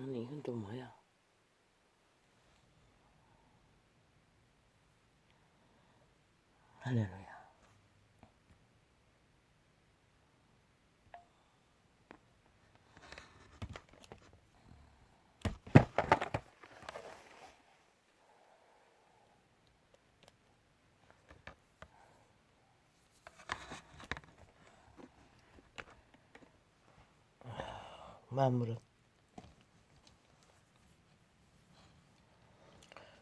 아니 이건 또 뭐야? 할렐루야. 만물은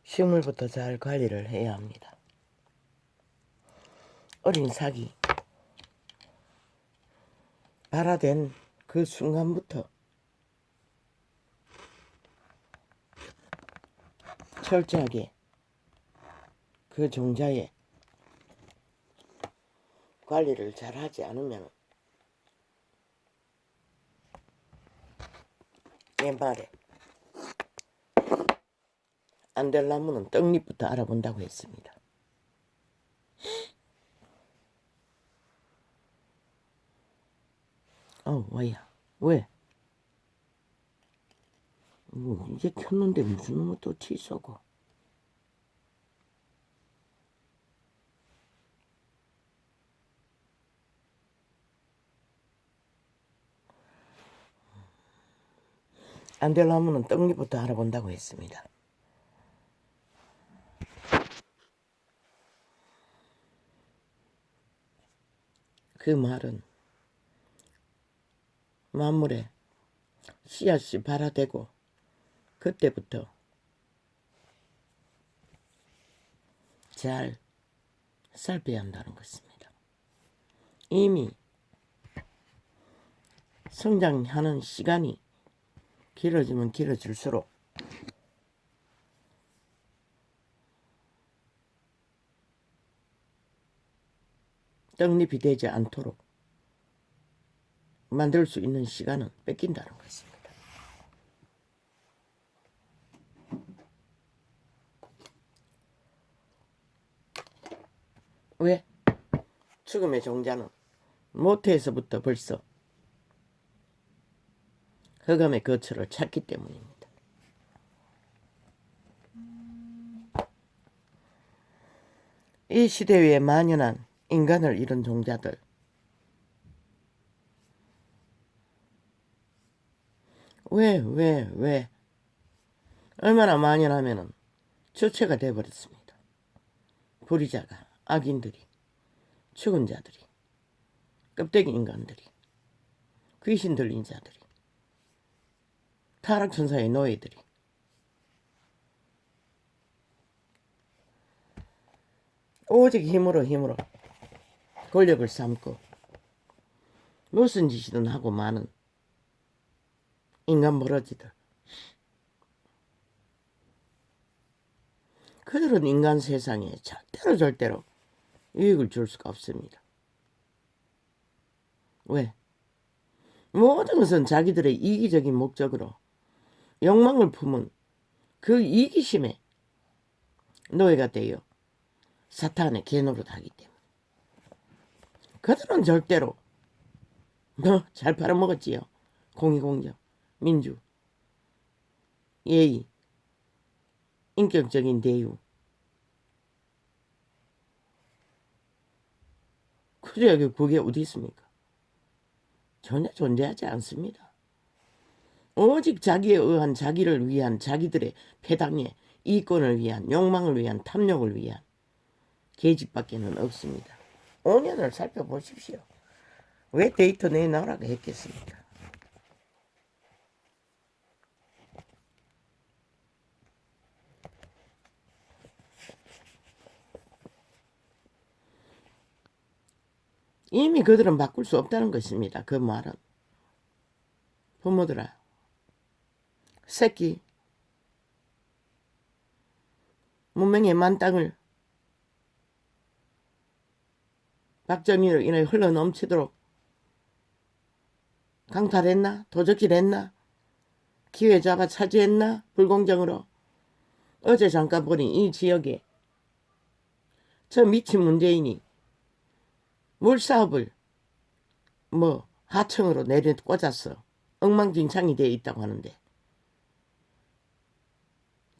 식물부터 잘 관리를 해야 합니다. 어린 삭이 발화된 그 순간부터 철저하게 그 종자의 관리를 잘 하지 않으면 옛말에 안 될 나무는 떡잎부터 알아본다고 했습니다. 뭐야? 왜? 이제 켰는데 무슨 놈의 또 치쏘고. 안 될 나무는 떡잎부터 알아본다고 했습니다. 그 말은 만물에 씨앗이 발화되고 그때부터 잘 살펴야 한다는 것입니다. 이미 성장하는 시간이 길어지면 길어질수록 떡잎이 되지 않도록 만들 수 있는 시간은 뺏긴다는 것입니다. 왜? 죽음의 종자는 모태에서부터 벌써 흑암의 거처를 찾기 때문입니다. 이 시대 위에 만연한 인간을 잃은 종자들, 왜 얼마나 만연하면은 주체가 되어버렸습니다. 불의자가, 악인들이, 죽은 자들이, 껍데기 인간들이, 귀신 들린 자들이, 타락천사의 노예들이, 오직 힘으로 권력을 삼고 무슨 짓이든 하고 마는 인간 버러지들. 그들은 인간 세상에 절대로 유익을 줄 수가 없습니다. 왜? 모든 것은 자기들의 이기적인 목적으로 욕망을 품은 그 이기심에 노예가 되어 사탄의 개노릇하기 때문에 그들은 절대로 잘 팔아먹었지요. 공의공정, 민주, 예의, 인격적인 대우. 그래야 그게 어디 있습니까? 전혀 존재하지 않습니다. 오직 자기에 의한, 자기를 위한, 자기들의 패당의 이권을 위한, 욕망을 위한, 탐욕을 위한 계집밖에는 없습니다. 5년을 살펴보십시오. 왜 데이터 내놔라고 했겠습니까? 이미 그들은 바꿀 수 없다는 것입니다. 그 말은. 부모들아, 새끼, 문명의 만땅을 박정희로 인해 흘러넘치도록 강탈했나? 도적질했나? 기회 잡아 차지했나? 불공정으로. 어제 잠깐 보니 이 지역에 저 미친 문재인이 물사업을 하청으로 내려 꽂았어. 엉망진창이 되어 있다고 하는데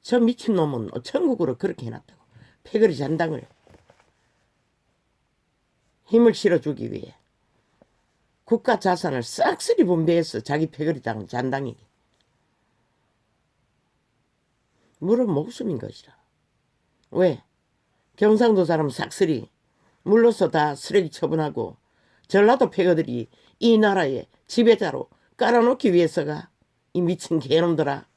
저 미친놈은 천국으로 그렇게 해놨다고. 패거리 잔당을 힘을 실어주기 위해 국가 자산을 싹쓸이 분배했어. 자기 패거리 잔당에게. 물은 목숨인 것이라. 왜? 경상도 사람 싹쓸이 물로서 다 쓰레기 처분하고 전라도 패거들이 이 나라의 지배자로 깔아놓기 위해서가. 이 미친 개놈들아.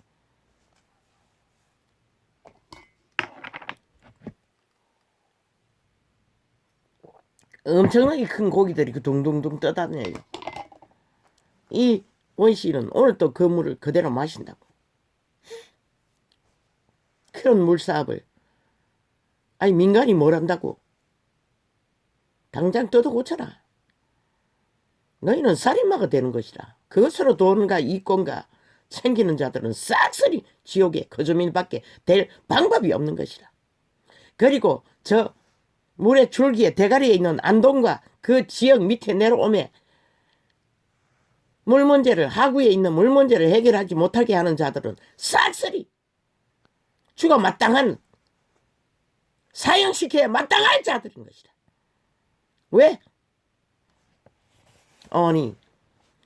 엄청나게 큰 고기들이 그 둥둥둥 떠다녀요. 이 원씨는 오늘 또 그 물을 그대로 마신다고. 그런 물사업을 아니 민간이 뭘 한다고. 당장 뜯어 고쳐라. 너희는 살인마가 되는 것이라. 그것으로 돈과 이권과 챙기는 자들은 싹쓸이 지옥의 거주민밖에 될 방법이 없는 것이라. 그리고 저 물의 줄기에 대가리에 있는 안동과 그 지역 밑에 내려오매 물 문제를, 하구에 있는 물 문제를 해결하지 못하게 하는 자들은 싹쓸이 죽어 마땅한, 사형시켜야 마땅할 자들인 것이다. 왜? 아니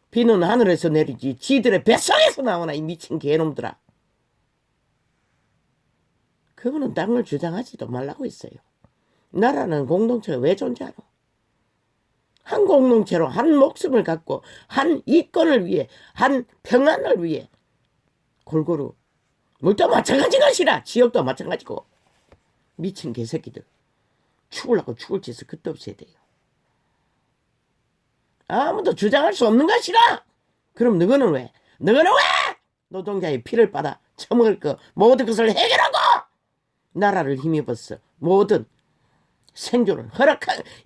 비는 하늘에서 내리지 지들의 뱃속에서 나오나 이 미친 개놈들아. 그거는 땅을 주장하지도 말라고 했어요. 나라는 공동체가 왜 존재하노? 한 공동체로 한 목숨을 갖고 한 이권을 위해, 한 평안을 위해 골고루 물도 마찬가지 것이라. 지역도 마찬가지고. 미친 개새끼들 죽으려고 죽을 짓을 끝도 없이 해야 돼요. 아무도 주장할 수 없는 것이라. 그럼 너희는 왜? 너희는 왜? 노동자의 피를 빨아 처먹을 거 모든 것을 해결하고 나라를 힘입어서 모든 생존을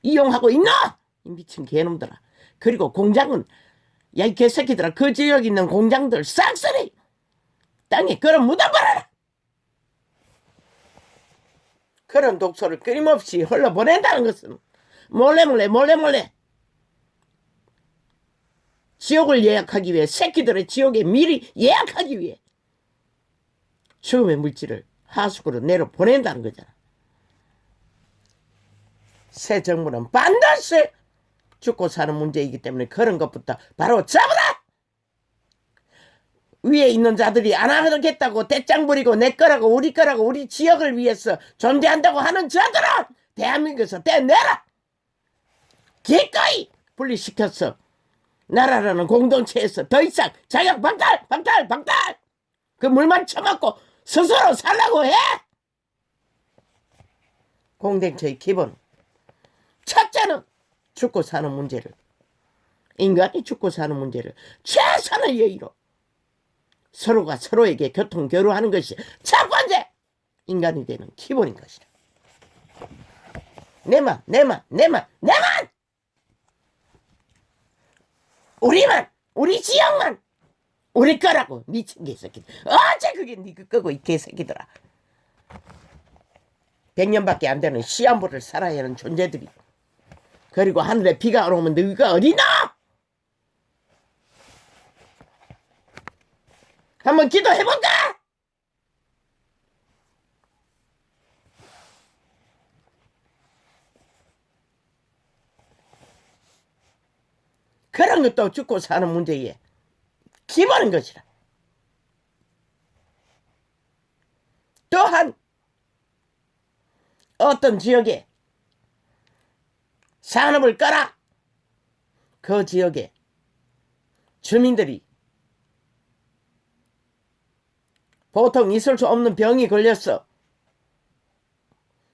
이용하고 있나? 이 미친 개놈들아. 그리고 공장은 야 이 개새끼들아, 그 지역에 있는 공장들 싹쓸이 땅에 끌어 묻어버려라. 그런 독소를 끊임없이 흘러보낸다는 것은 몰래 지옥을 예약하기 위해, 새끼들의 지옥에 미리 예약하기 위해 죽음의 물질을 하수구로 내려 보낸다는 거잖아. 새 정부는 반드시 죽고 사는 문제이기 때문에 그런 것부터 바로 잡으라. 위에 있는 자들이 안 하겠다고 대짱 부리고 내 거라고 우리 거라고 우리 지역을 위해서 존재한다고 하는 자들은 대한민국에서 떼내라. 기꺼이 분리시켜서 나라라는 공동체에서 더 이상 자격 박탈. 그 물만 처먹고 스스로 살라고 해. 공동체의 기본 첫째는 죽고 사는 문제를, 인간이 죽고 사는 문제를 최선의 예의로 서로가 서로에게 교통교류하는 것이 첫 번째 인간이 되는 기본인 것이다. 내만 우리만, 우리 지역만 우리 거라고. 미친 개새끼들. 어째 그게 네 거고 이 개새끼들아. 100년밖에 안 되는 시한부를 살아야 하는 존재들이, 그리고 하늘에 비가 안 오면 너희가 어디나? 한번 기도해볼까? 그런 것도 죽고 사는 문제에 기본인 것이라. 또한 어떤 지역에 산업을 깔아 그 지역에 주민들이 보통 있을 수 없는 병이 걸려서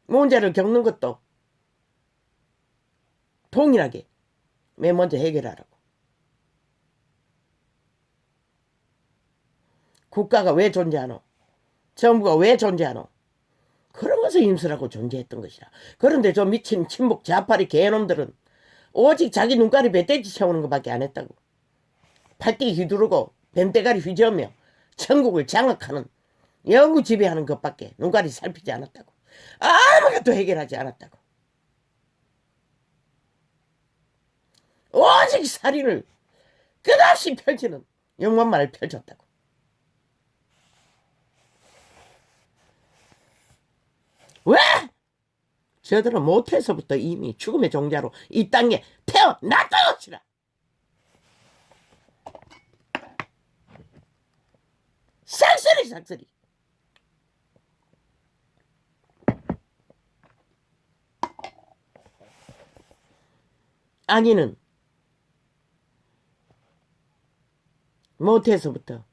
문제를 겪는 것도 동일하게 맨 먼저 해결하라고. 국가가 왜 존재하노? 정부가 왜 존재하노? 그런 것을 힘쓰라고 존재했던 것이라. 그런데 저 미친 친북 좌파리 개놈들은 오직 자기 눈깔이 멧돼지 채우는 것밖에 안 했다고. 팔띠 휘두르고 뱀대가리 휘저으며 천국을 장악하는, 영구 지배하는 것밖에 눈깔이 살피지 않았다고. 아무것도 해결하지 않았다고. 오직 살인을 끝없이 펼치는 영원만을 펼쳤다고. 저들은 모태에서부터 이미 죽음의 종자로 이 땅에 태어났던 것이라. 싹쓸이. 악인은 모태에서부터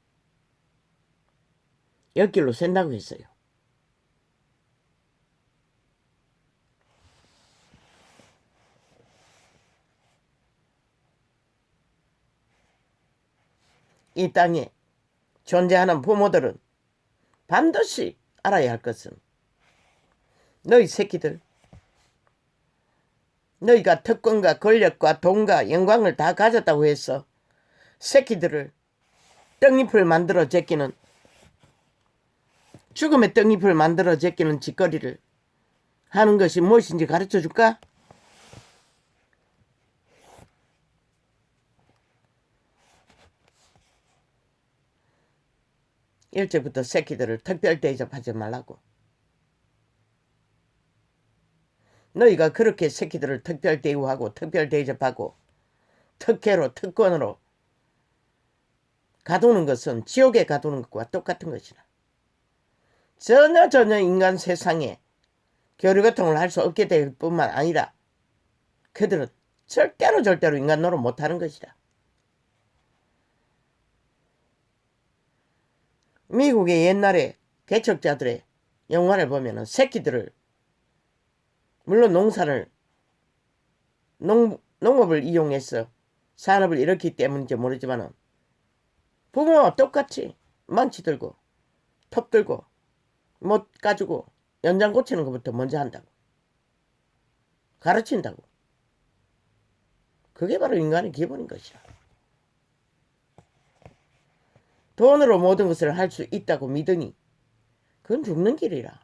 옆길로 샌다고 했어요. 이 땅에 존재하는 부모들은 반드시 알아야 할 것은 너희 새끼들, 너희가 특권과 권력과 돈과 영광을 다 가졌다고 해서 새끼들을 떡잎을 만들어 제끼는, 죽음의 떡잎을 만들어 제끼는 짓거리를 하는 것이 무엇인지 가르쳐 줄까? 일찍부터 새끼들을 특별 대접하지 말라고. 너희가 그렇게 새끼들을 특별 대우하고 특별 대접하고 특혜로 특권으로 가두는 것은 지옥에 가두는 것과 똑같은 것이라. 전혀 인간 세상에 교류교통을 할 수 없게 될 뿐만 아니라 그들은 절대로 인간 노릇 못하는 것이라. 미국의 옛날에 개척자들의 영화를 보면은 새끼들을, 물론 농업을 이용해서 산업을 일으키기 때문인지 모르지만은 부모와 똑같이 망치 들고 톱 들고 못 가지고 연장 고치는 것부터 먼저 한다고. 가르친다고. 그게 바로 인간의 기본인 것이라. 돈으로 모든 것을 할 수 있다고 믿으니 그건 죽는 길이라.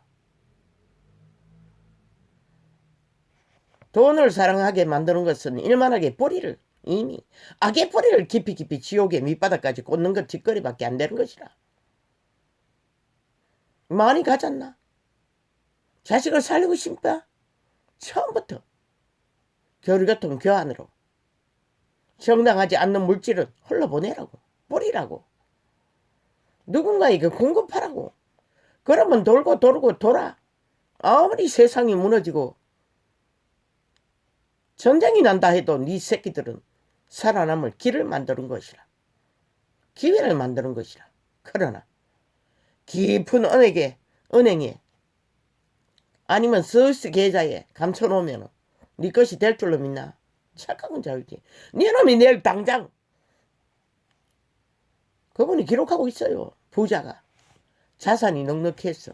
돈을 사랑하게 만드는 것은 일만하게 뿌리를, 이미 악의 뿌리를 깊이 지옥의 밑바닥까지 꽂는 것 짓거리밖에 안 되는 것이라. 많이 가졌나? 자식을 살리고 싶다? 처음부터 교류교통 교환으로 정당하지 않는 물질은 흘러보내라고, 뿌리라고. 누군가에게 공급하라고. 그러면 돌고 돌아. 아무리 세상이 무너지고 전쟁이 난다 해도 네 새끼들은 살아남을 길을 만드는 것이라. 기회를 만드는 것이라. 그러나 깊은 은행에 아니면 서스 계좌에 감춰놓으면 네 것이 될 줄로 믿나? 착각은 자유지. 네 놈이 내일 당장, 그분이 기록하고 있어요. 부자가 자산이 넉넉해서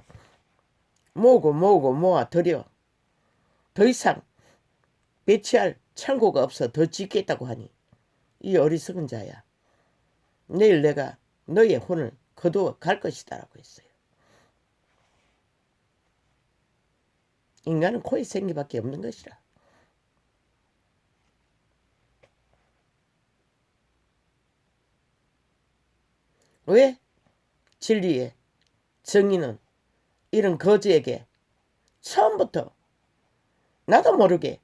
모으고 모아 들여 더 이상 배치할 창고가 없어 더 짓겠다고 하니 이 어리석은 자야, 내일 내가 너의 혼을 거두어 갈 것이다 라고 했어요. 인간은 코에 생기밖에 없는 것이라. 왜? 진리의 정의는 이런 거지에게 처음부터 나도 모르게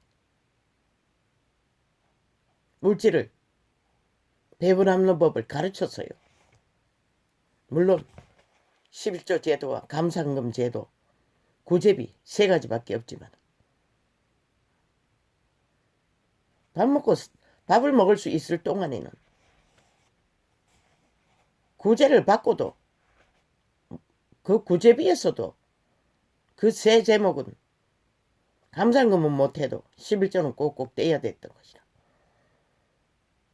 물질을 배분하는 법을 가르쳤어요. 물론 11조 제도와 감상금 제도, 구제비 3가지밖에 없지만 밥을 먹을 수 있을 동안에는 구제를 받고도 그 구제비에서도 그 세 제목은, 감상금은 못해도 11조는 꼭꼭 떼야 됐던 것이라.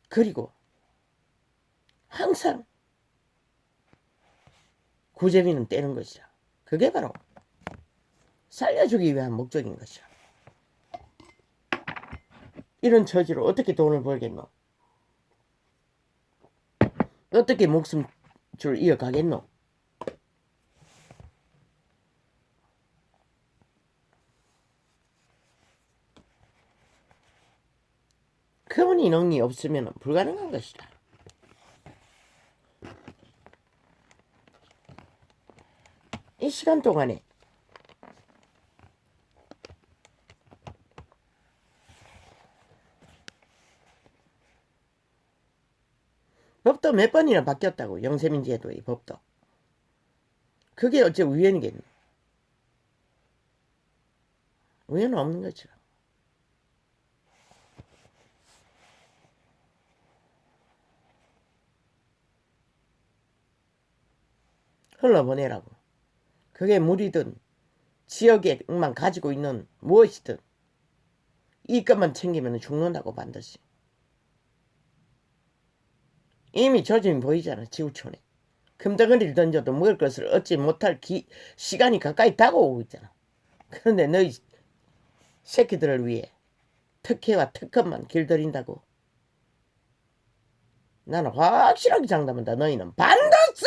그리고 항상 구제비는 떼는 것이라. 그게 바로 살려주기 위한 목적인 것이라. 이런 처지로 어떻게 돈을 벌겠노? 어떻게 목숨줄 이어가겠노? 그분 인원이 없으면 불가능한 것이다. 이 시간 동안에 법도 몇 번이나 바뀌었다고. 영세민 제도의 법도. 그게 어째 우연이겠노. 우연은 없는 거죠. 흘러보내라고. 그게 물이든 지역에만 가지고 있는 무엇이든 이 것만 챙기면 죽는다고 반드시. 이미 조짐이 보이잖아. 지구촌에. 금덩어리를 던져도 먹을 것을 얻지 못할 시간이 가까이 다가오고 있잖아. 그런데 너희 새끼들을 위해 특혜와 특권만 길들인다고. 나는 확실하게 장담한다. 너희는 반드시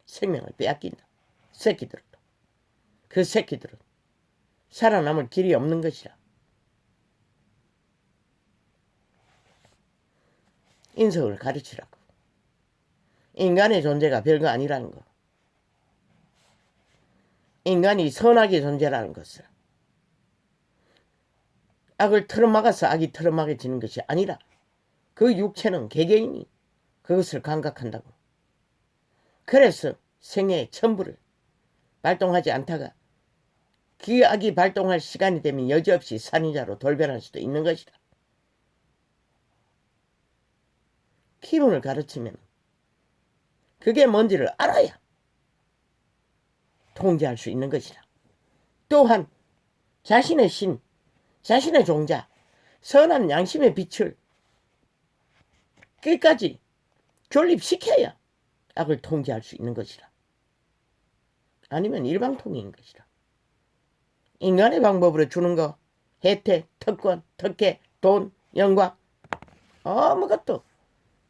생명을 빼앗긴다. 새끼들은. 그 새끼들은 살아남을 길이 없는 것이라. 인성을 가르치라고. 인간의 존재가 별거 아니라는 거. 인간이 선악의 존재라는 것을. 악을 틀어막아서 악이 틀어막아지는 것이 아니라 그 육체는 개개인이 그것을 감각한다고. 그래서 생애의 천부를 발동하지 않다가 그 악이 발동할 시간이 되면 여지없이 살인자로 돌변할 수도 있는 것이다. 기분을 가르치면 그게 뭔지를 알아야 통제할 수 있는 것이다. 또한 자신의 신, 자신의 종자, 선한 양심의 빛을 끝까지 존립시켜야 악을 통제할 수 있는 것이다. 아니면 일방통행인 것이다. 인간의 방법으로 주는 거, 혜택, 특권, 특혜, 돈, 영광, 아무것도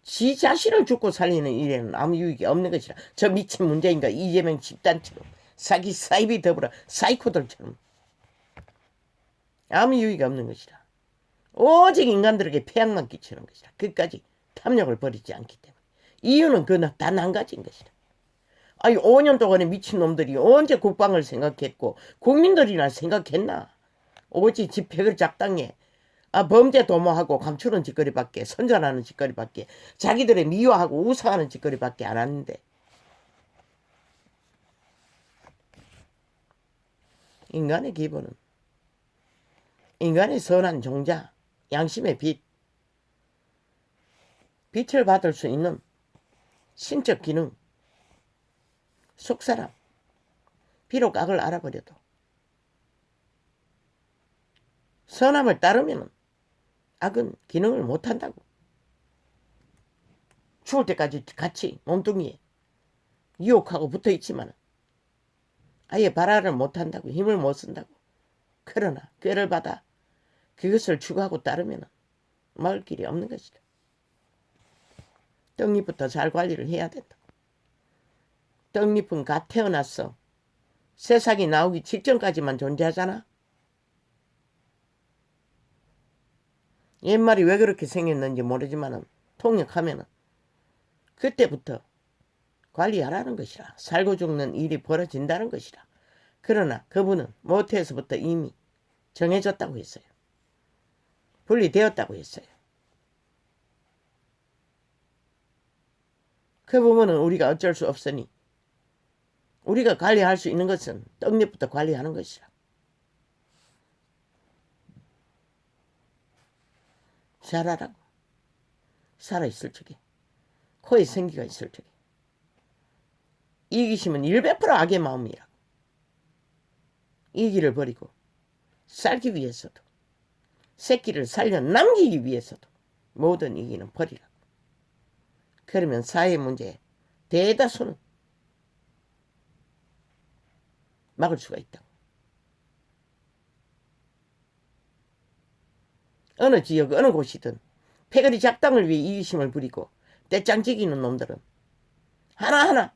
지 자신을 죽고 살리는 일에는 아무 유익이 없는 것이라. 저 미친 문재인과 이재명 집단처럼 사기 사이비 더불어 사이코들처럼 아무 유익이 없는 것이라. 오직 인간들에게 폐악만 끼치는 것이라. 끝까지 탐욕을 버리지 않기 때문에. 이유는 그 단 한 가지인 것이라. 아니 5년 동안에 미친놈들이 언제 국방을 생각했고 국민들이나 생각했나. 오직 집회를 작당해 범죄 도모하고 감추는 짓거리밖에, 선전하는 짓거리밖에, 자기들의 미워하고 우상하는 짓거리밖에 안 하는데. 인간의 기본은 인간의 선한 종자, 양심의 빛, 빛을 받을 수 있는 신적 기능, 속사람, 비록 악을 알아버려도 선함을 따르면 악은 기능을 못한다고. 죽을 때까지 같이 몸뚱이에 유혹하고 붙어있지만 아예 발화를 못한다고. 힘을 못 쓴다고. 그러나 꾀를 받아 그것을 추구하고 따르면 막을 길이 없는 것이다. 떡잎부터 잘 관리를 해야 된다. 떡잎은 갓 태어났어. 새싹이 나오기 직전까지만 존재하잖아. 옛말이 왜 그렇게 생겼는지 모르지만 통역하면 그때부터 관리하라는 것이라. 살고 죽는 일이 벌어진다는 것이라. 그러나 그분은 모태에서부터 이미 정해졌다고 했어요. 분리되었다고 했어요. 그 부분은 우리가 어쩔 수 없으니 우리가 관리할 수 있는 것은 떡잎부터 관리하는 것이라. 잘하라고. 살아있을 적에, 코에 생기가 있을 적에. 이기심은 100% 악의 마음이라고. 이기를 버리고 살기 위해서도, 새끼를 살려 남기기 위해서도 모든 이기는 버리라고. 그러면 사회 문제의 대다수는 막을 수가 있다고. 어느 지역 어느 곳이든 패거리 작당을 위해 이기심을 부리고 떼짱지기는 놈들은 하나하나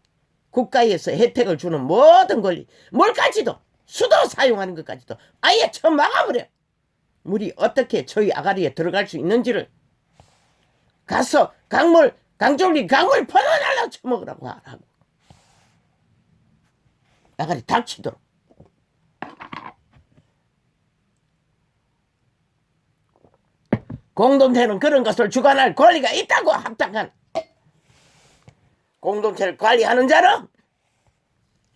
국가에서 혜택을 주는 모든 권리, 뭘까지도, 수도 사용하는 것까지도 아예 쳐막아버려. 물이 어떻게 저희 아가리에 들어갈 수 있는지를 가서 강졸리 강물 퍼내달라고 쳐먹으라고 하라고. 아가리 닥치도록. 공동체는 그런 것을 주관할 권리가 있다고. 합당한 공동체를 관리하는 자는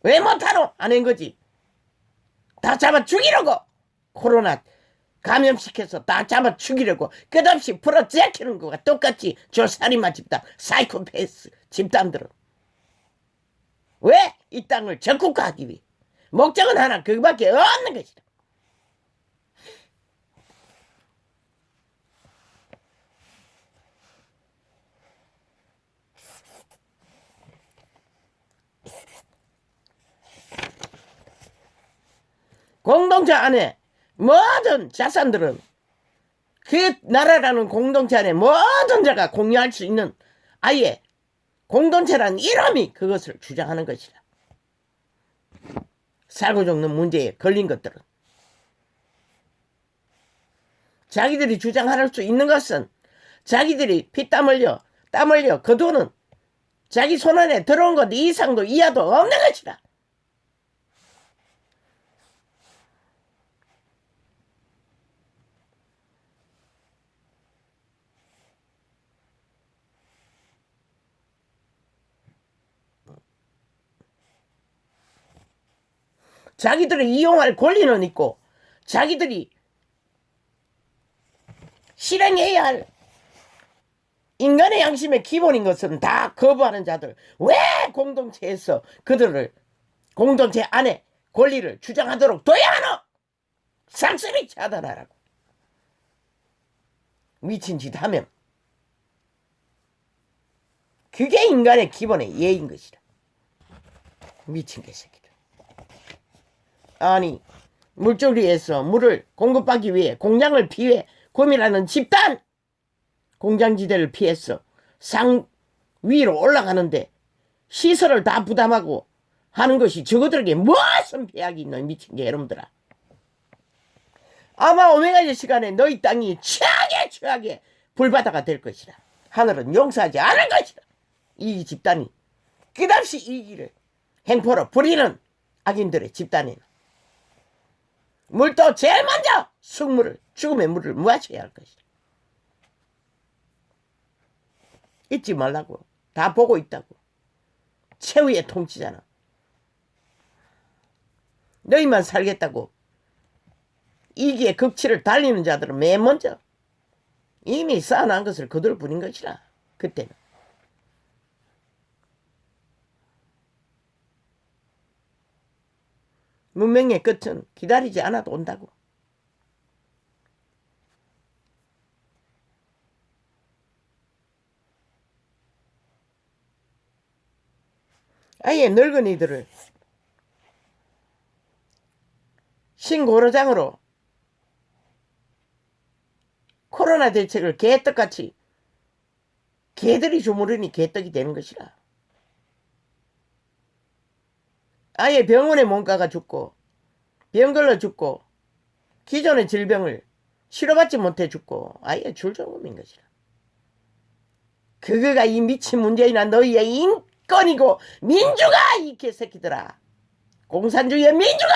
왜 못하노? 안 한 거지. 다 잡아 죽이려고. 코로나 감염시켜서 다 잡아 죽이려고 끝없이 풀어제키는 거가 똑같이 저 살인마 집단, 사이코패스 집단들은. 왜? 이 땅을 적국화하기 위해. 목적은 하나, 그거밖에 없는 것이다. 공동체 안에 모든 자산들은 그 나라라는 공동체 안에 모든 자가 공유할 수 있는 아예 공동체라는 이름이 그것을 주장하는 것이다. 살고 죽는 문제에 걸린 것들은 자기들이 주장할 수 있는 것은 자기들이 피땀 흘려 땀 흘려 그 돈은 자기 손 안에 들어온 것 이상도 이하도 없는 것이다. 자기들을 이용할 권리는 있고 자기들이 실행해야 할 인간의 양심의 기본인 것은 다 거부하는 자들. 왜 공동체에서 그들을 공동체 안에 권리를 주장하도록 둬야 하노? 싹쓸이 차단하라고. 미친 짓 하면 그게 인간의 기본의 예인 것이다. 미친 개새끼들. 아니 물조리에서 물을 공급하기 위해 공장을 피해 고민하는 집단, 공장지대를 피해서 상 위로 올라가는데 시설을 다 부담하고 하는 것이 저거들에게 무슨 배약이 있노? 미친 게 여러분들아. 아마 오메가의 시간에 너희 땅이 최악의 불바다가 될 것이다. 하늘은 용서하지 않을 것이다. 이 집단이 끝없이 이 길을 행포로 부리는 악인들의 집단에는 물도 제일 먼저 숙물을, 죽음의 물을 마셔야 할 것이다. 잊지 말라고. 다 보고 있다고. 최후의 통치자는 너희만 살겠다고 이기의 극치를 달리는 자들은 맨 먼저 이미 쌓아놓은 것을 그들 부린 것이라. 그때는 문명의 끝은 기다리지 않아도 온다고. 아예 늙은이들을 신고로장으로 코로나 대책을 개떡같이 개들이 주무르니 개떡이 되는 것이라. 아예 병원에 못 가가 죽고 병 걸러 죽고 기존의 질병을 치료받지 못해 죽고 아예 줄조금인 것이라. 그거가 이 미친 문재인아 너희의 인권이고 민주가 이 개새끼들아. 공산주의의 민주가.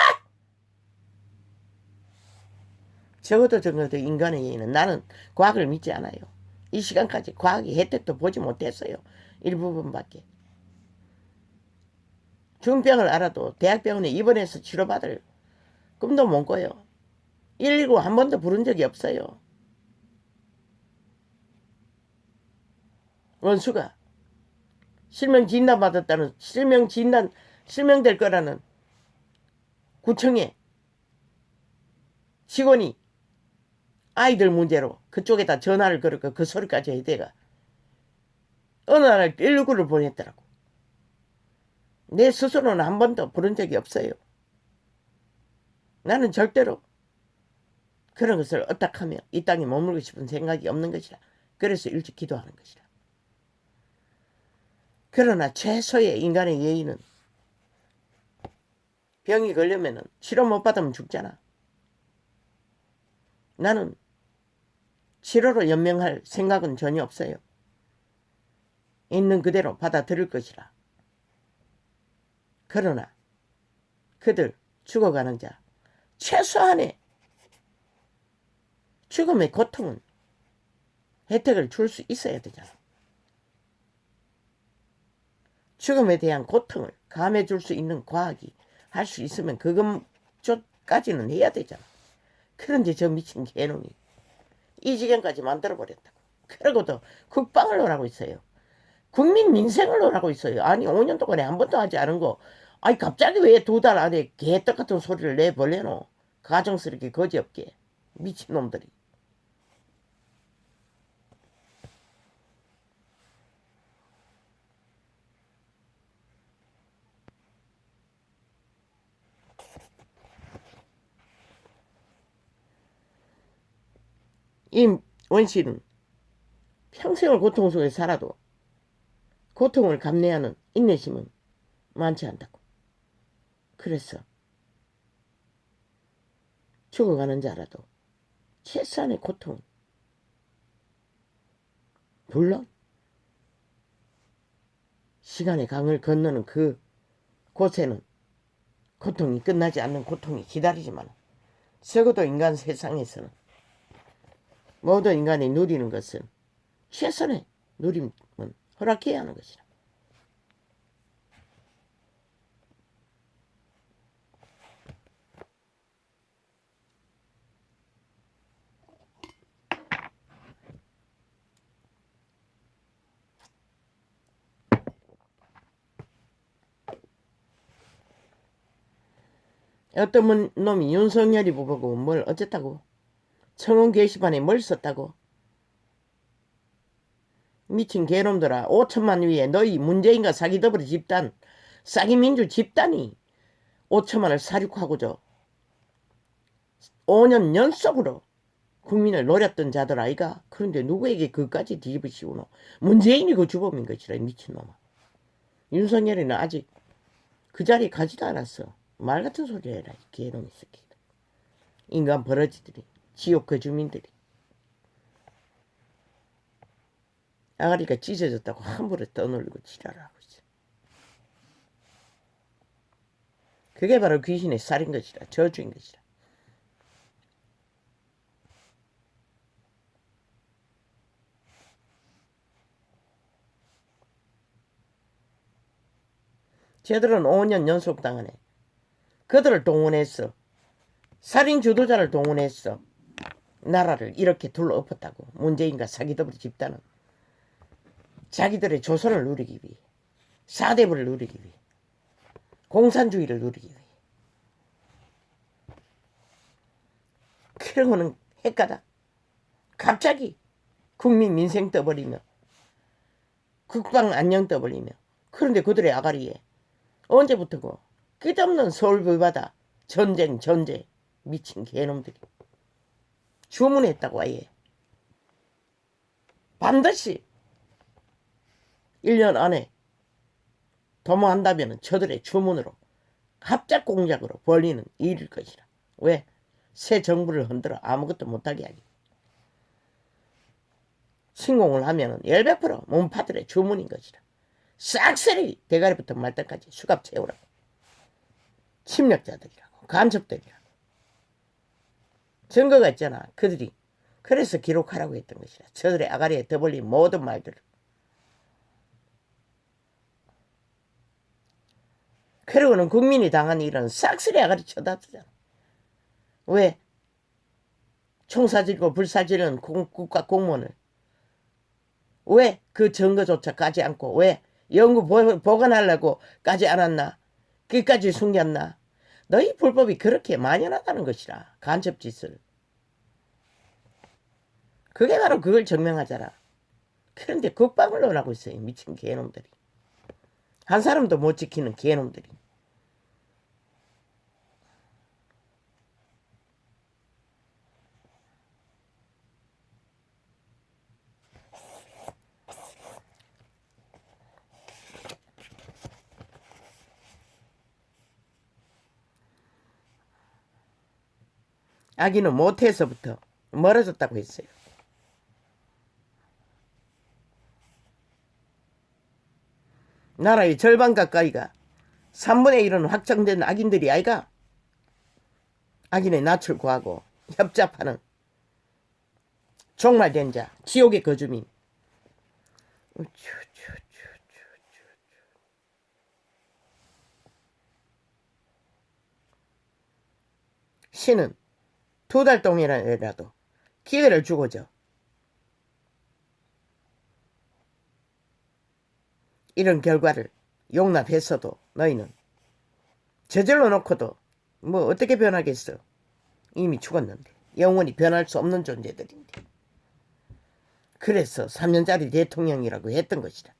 적어도 인간의 예의는 나는 과학을 믿지 않아요. 이 시간까지 과학의 혜택도 보지 못했어요. 일부분밖에. 중병을 알아도 대학병원에 입원해서 치료받을 꿈도 못 꿔요. 119 한 번도 부른 적이 없어요. 원수가 실명 진단 받았다는 실명될 거라는 구청에 직원이 아이들 문제로 그쪽에다 전화를 걸었고 그 소리까지 해대가 어느 날 119를 보냈더라고. 내 스스로는 한 번도 부른 적이 없어요. 나는 절대로 그런 것을 어떡하며 이 땅에 머물고 싶은 생각이 없는 것이라. 그래서 일찍 기도하는 것이라. 그러나 최소의 인간의 예의는 병이 걸리면 치료 못 받으면 죽잖아. 나는 치료로 연명할 생각은 전혀 없어요. 있는 그대로 받아들일 것이라. 그러나 그들 죽어가는 자 최소한의 죽음의 고통은 혜택을 줄 수 있어야 되잖아. 죽음에 대한 고통을 감해줄 수 있는 과학이 할 수 있으면 그것까지는 해야 되잖아. 그런데 저 미친 개놈이 이 지경까지 만들어버렸다고. 그러고도 국방을 논하고 있어요. 국민 민생을 논하고 있어요. 아니 5년 동안에 한 번도 하지 않은 거 아니 갑자기 왜 2달 안에 개떡 같은 소리를 내버려노. 가정스럽게 거지없게 미친놈들이. 이 원씨는 평생을 고통 속에 살아도 고통을 감내하는 인내심은 많지 않다고. 그래서 죽어가는 자라도 최소한의 고통은 물론 시간의 강을 건너는 그 곳에는 고통이 끝나지 않는 고통이 기다리지만 적어도 인간 세상에서는 모든 인간이 누리는 것은 최선의 누림은 허락해야 하는 것이라. 어떤 놈이 윤석열이 보고 뭘 어쨌다고? 청원 게시판에 뭘 썼다고? 미친 개놈들아. 5천만 위에 너희 문재인과 사기더블 집단 싸기민주 집단이 5천만을 사륙하고저 5년 연속으로 국민을 노렸던 자들 아이가. 그런데 누구에게 그까지 뒤집어 씌우노. 문재인이 그 주범인 것이라 미친놈아. 윤석열이는 아직 그 자리에 가지도 않았어. 말 같은 소리 해라 이 개놈이 새끼들. 인간 버러지들이 지옥 그 주민들이. 아가리가 찢어졌다고 함부로 떠놀리고 지랄하고 있어. 그게 바로 귀신의 살인 것이라. 저주인 것이라. 쟤들은 5년 연속 당하네. 그들을 동원했어. 살인 주도자를 동원했어. 나라를 이렇게 둘러엎었다고. 문재인과 사기더블 집단은 자기들의 조선을 누리기 위해, 사대부를 누리기 위해, 공산주의를 누리기 위해. 그러고는 헷가다 갑자기 국민 민생 떠버리며 국방 안녕 떠버리며. 그런데 그들의 아가리에 언제부터고 끝없는 서울 불바다 전쟁 미친 개놈들이 주문했다고. 아예 반드시 1년 안에 도모한다면 저들의 주문으로 합작 공작으로 벌리는 일일 것이라. 왜? 새 정부를 흔들어 아무것도 못하게 하기. 신공을 하면 100% 몸파들의 주문인 것이라. 싹쓸이 대가리부터 말단까지 수갑 채우라고. 침략자들이라고. 간첩들이라고. 증거가 있잖아. 그들이 그래서 기록하라고 했던 것이라. 저들의 아가리에 더벌린 모든 말들을. 그리고는 국민이 당한 일은 싹쓸이 아가리 쳐다쓰잖아. 왜? 총사질고 불사질은 국가 공무원을 왜 그 증거조차 까지 않고 왜 연구 보관하려고 까지 않았나? 끝까지 숨겼나? 너희 불법이 그렇게 만연하다는 것이라. 간첩짓을. 그게 바로 그걸 증명하잖아. 그런데 국방을 논하고 있어요. 미친 개놈들이. 한 사람도 못 지키는 개놈들이. 아기는 모태에서부터 멀어졌다고 했어요. 나라의 절반 가까이가 3분의 1은 확정된 악인들이 아이가. 악인의 낯을 구하고 협잡하는 종말된 자, 지옥의 거주민. 미치는 2달 동안이라도 기회를 주고죠. 이런 결과를 용납했어도 너희는 저질러 놓고도 뭐 어떻게 변하겠어. 이미 죽었는데. 영원히 변할 수 없는 존재들인데. 그래서 3년짜리 대통령이라고 했던 것이다.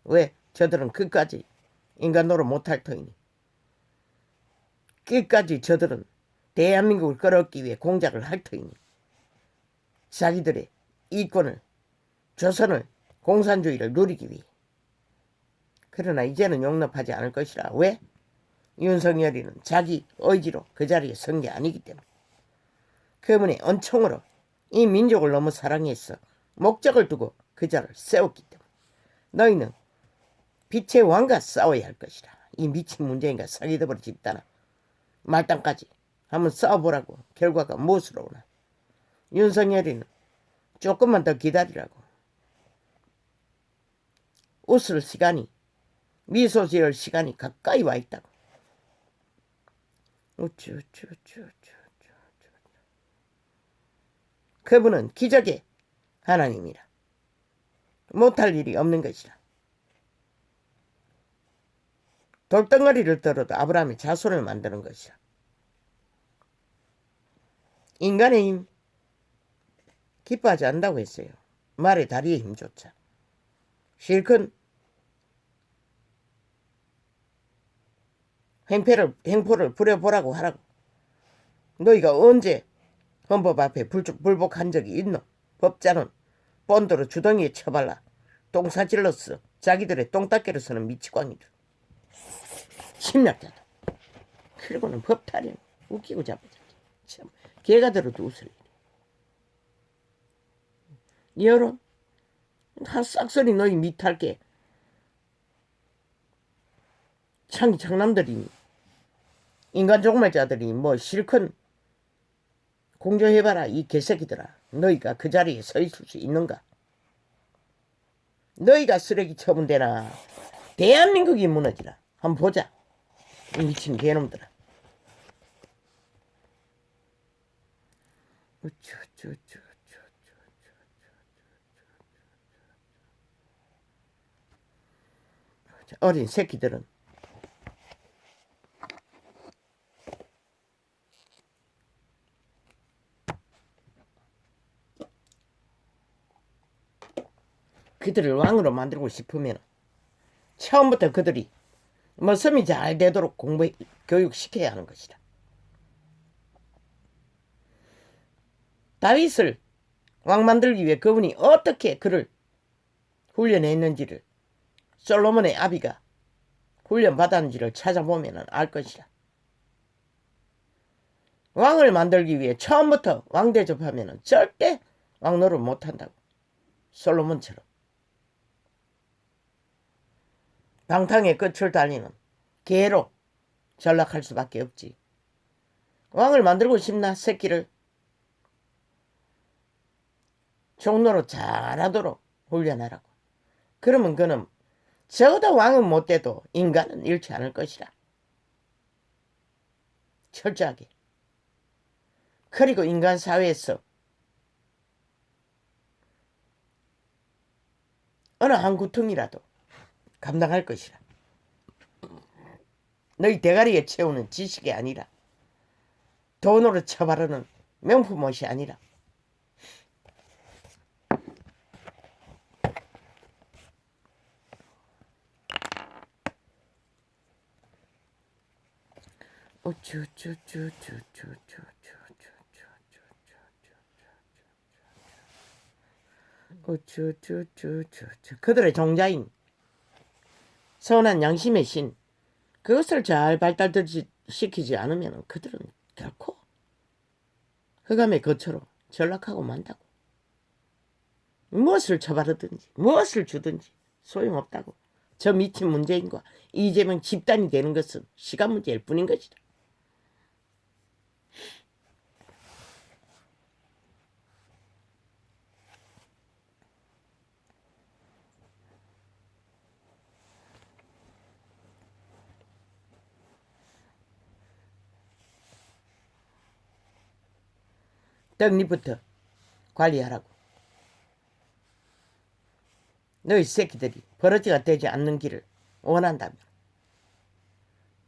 왜? 저들은 끝까지 인간 노릇 못할 터이니. 끝까지 저들은 대한민국을 끌어올기 위해 공작을 할 터이니. 자기들의 이권을, 조선을, 공산주의를 누리기 위해. 그러나 이제는 용납하지 않을 것이라. 왜? 윤석열이는 자기 의지로 그 자리에 선 게 아니기 때문에. 그분의 은총으로 이 민족을 너무 사랑했어. 목적을 두고 그 자를 세웠기 때문에. 너희는 빛의 왕과 싸워야 할 것이라. 이 미친 문재인과 사기더버리 집단아. 말단까지 한번 싸워보라고. 결과가 무엇으로 오나. 윤석열이는 조금만 더 기다리라고. 웃을 시간이, 미소 지을 시간이 가까이 와 있다고. 그분은 기적의 하나님이라. 못할 일이 없는 것이라. 돌덩어리를 들어도 아브라함의 자손을 만드는 것이라. 인간의 힘 기뻐하지 않는다고 했어요. 말의 다리의 힘조차. 실컷 행포를 부려보라고 하라고. 너희가 언제 헌법 앞에 불복한 적이 있노? 법자는 본드로 주덩이에 쳐발라 똥사질렀어. 자기들의 똥닦개를 쓰는 미치광이들. 심리학자다. 그리고는 법탈이야. 웃기고 잡아자. 참 개가 들어도 웃을 일이. 여론 한 싹소리 너희 밑할게. 창남들이니 인간 종말자들이 뭐 실컷 공조해봐라. 이 개새끼들아. 너희가 그 자리에 서 있을 수 있는가? 너희가 쓰레기 처분되나 대한민국이 무너지라. 한번 보자. 이 미친 개놈들아. 어린 새끼들은 그들을 왕으로 만들고 싶으면 처음부터 그들이 머슴이 잘 되도록 교육시켜야 하는 것이다. 다윗을 왕 만들기 위해 그분이 어떻게 그를 훈련했는지를 솔로몬의 아비가 훈련받았는지를 찾아보면 알 것이다. 왕을 만들기 위해 처음부터 왕 대접하면 절대 왕 노릇 못한다고. 솔로몬처럼. 방탕의 끝을 달리는 개로 전락할 수밖에 없지. 왕을 만들고 싶나 새끼를? 종로로 잘하도록 훈련하라고. 그러면 그는 적어도 왕은 못 돼도 인간은 잃지 않을 것이라. 철저하게. 그리고 인간 사회에서 어느 한 구퉁이라도 감당할 것이라. 너희 대가리에 채우는 지식이 아니라 돈으로 처바르는 명품 옷이 아니라 그들의 종자인 선한 양심의 신 그것을 잘 발달시키지 않으면 그들은 결코 흑암의 거처로 전락하고 만다고. 무엇을 처바르든지 무엇을 주든지 소용없다고. 저 미친 문재인과 이재명 집단이 되는 것은 시간 문제일 뿐인 것이다. 떡잎부터 관리하라고. 너희 새끼들이 버러지가 되지 않는 길을 원한다면,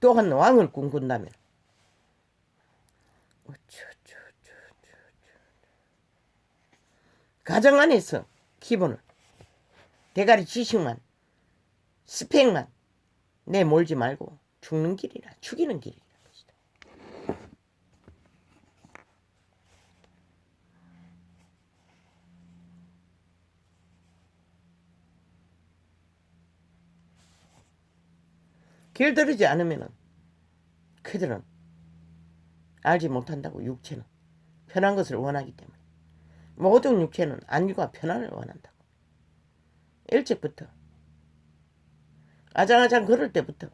또한 왕을 꿈꾼다면, 가정 안에서 기본을 대가리 지식만 스펙만 내몰지 말고 죽는 길이라, 죽이는 길이라. 길들이지 않으면은 그들은 알지 못한다고. 육체는 편한 것을 원하기 때문에. 모든 육체는 안위와 편안을 원한다고. 일찍부터 아장아장 걸을 때부터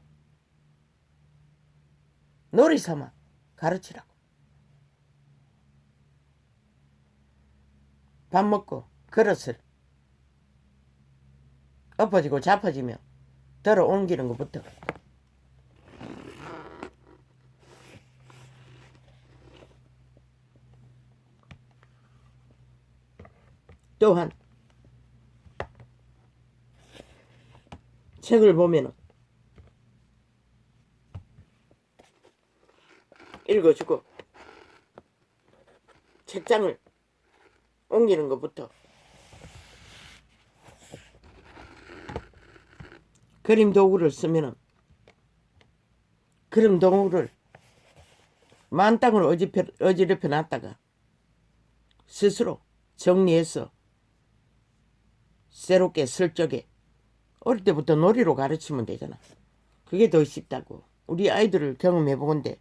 놀이 삼아 가르치라고. 밥 먹고 그릇을 엎어지고 잡아지며 들어 옮기는 것부터 또한 책을 보면은 읽어주고 책장을 옮기는 것부터 그림 도구를 쓰면은 그림 도구를 만땅으로 어지럽혀 놨다가 스스로 정리해서 새롭게 쓸 적에 어릴 때부터 놀이로 가르치면 되잖아. 그게 더 쉽다고. 우리 아이들을 경험해보건데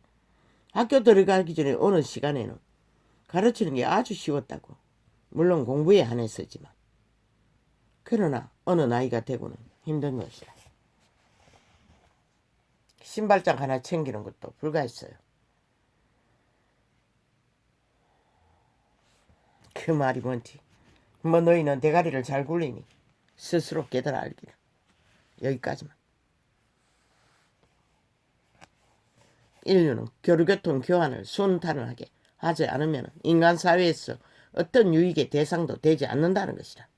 학교 들어가기 전에 어느 시간에는 가르치는 게 아주 쉬웠다고. 물론 공부에 한해서지만. 그러나 어느 나이가 되고는 힘든 것이라. 신발장 하나 챙기는 것도 불가했어요. 그 말이 뭔지. 뭐 너희는 대가리를 잘 굴리니 스스로 깨달아 알기를. 여기까지만. 인류는 교류교통 교환을 순탄하게 하지 않으면 인간 사회에서 어떤 유익의 대상도 되지 않는다는 것이다.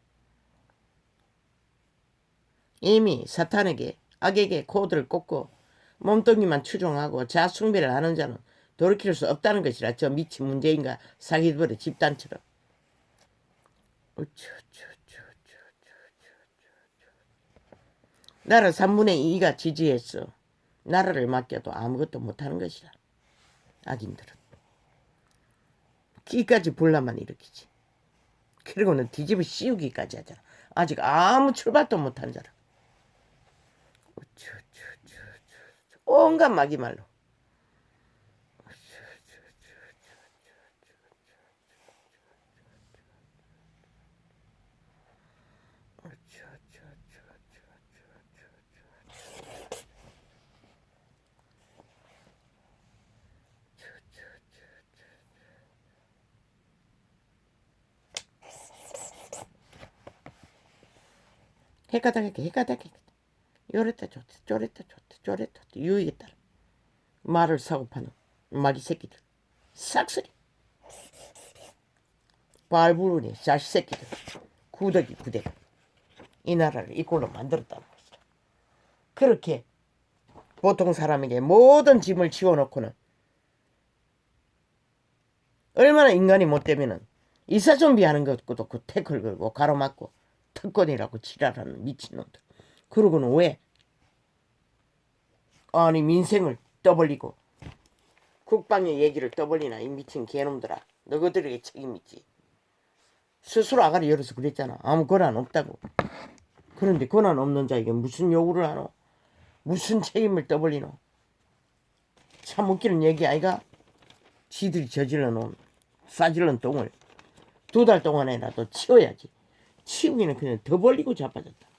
이미 사탄에게 악에게 코드를 꽂고 몸뚱이만 추종하고 자숭배를 하는 자는 돌이킬 수 없다는 것이라. 저 미친 문재인과 사기들의 집단처럼. 나라 3분의 2가 지지했어. 나라를 맡겨도 아무것도 못하는 것이다. 악인들은. 기까지 불나만 일으키지. 그리고는 뒤집어 씌우기까지 하잖아. 아직 아무 출발도 못한 자라. 온갖 마귀말로. 헷가닥 요랬다 좋다 저랬다 좋다 저랬다 유익에 따라 말을 사고 파는 마귀 새끼들 싹쓸이 발부르니 자식 새끼들 구더기 부대 이 나라를 이꼴로 만들었다는 것이다. 그렇게 보통 사람에게 모든 짐을 지워놓고는 얼마나 인간이 못되면은 이사좀비 하는 것도 그 태클 걸고 가로막고 특권이라고 지랄하는 미친놈들. 그러고는 왜 아니 민생을 떠벌리고 국방의 얘기를 떠벌리나. 이 미친 개놈들아. 너희들에게 책임있지. 스스로 아가리 열어서 그랬잖아. 아무 권한 없다고. 그런데 권한 없는 자에게 무슨 요구를 하노. 무슨 책임을 떠벌리노. 참 웃기는 얘기 아이가. 지들이 저질러 놓은 싸질른 똥을 2달 동안에라도 치워야지. 치우기는 그냥 더 벌리고 자빠졌다.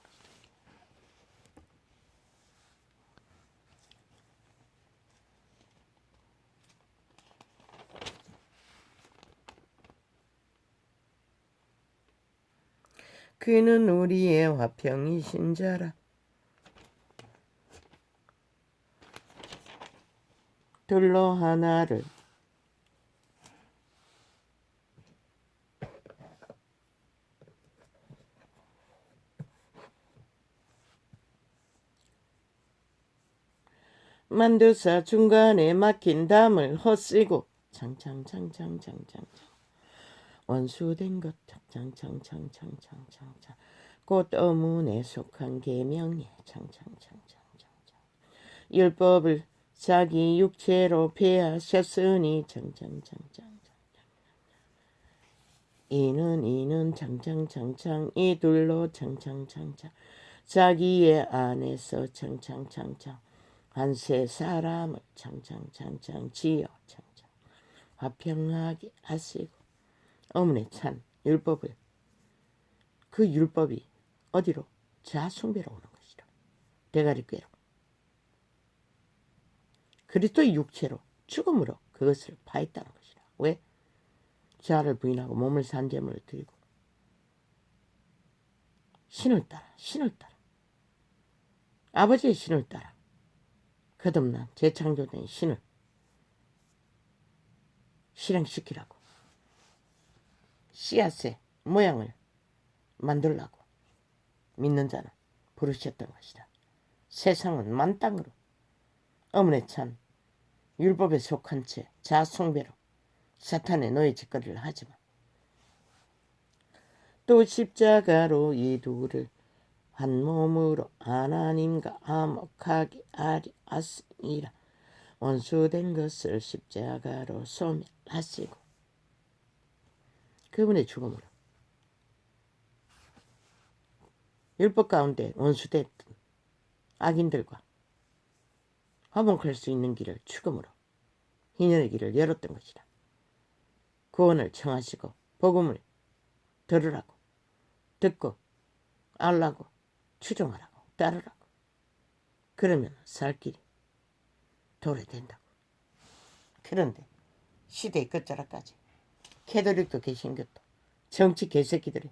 그는 우리의 화평이신 자라. 둘로 하나를 만두사 중간에 막힌 담을 헛쓰고 창창창창창창창 원수된 것 창창창창창창창 꽃어문에 속한 계명에 창창창창창창 율법을 자기 육체로 폐하셨으니 창창창창 이는 창창창창 이둘로 창창창창 자기의 안에서 창창창창 한세 사람을 창창창창 지어 창창 화평하게 하시고 어머니 찬 율법을 그 율법이 어디로? 자숭배로 오는 것이라. 대가리꾀로. 그리스도의 육체로 죽음으로 그것을 파했다는 것이라. 왜? 자아를 부인하고 몸을 산재물을 드리고 신을 따라 아버지의 신을 따라 거듭난 재창조된 신을 실행시키라고 씨앗의 모양을 만들라고 믿는 자는 부르셨던 것이다. 세상은 만땅으로 어머니 찬 율법에 속한 채 자숭배로 사탄의 노예 짓거리를 하지만 또 십자가로 이 둘을 한 몸으로 하나님과 화목하게 하리 하시니라. 원수된 것을 십자가로 소멸하시고 그분의 죽음으로 율법 가운데 원수됐던 악인들과 화목할 수 있는 길을 죽음으로 희년의 길을 열었던 것이다. 구원을 청하시고 복음을 들으라고 듣고 알라고 추종하라고 따르라고 그러면 살 길이 도래된다고. 그런데 시대의 끝자락까지 캐도릭도 개신교도 정치 개새끼들이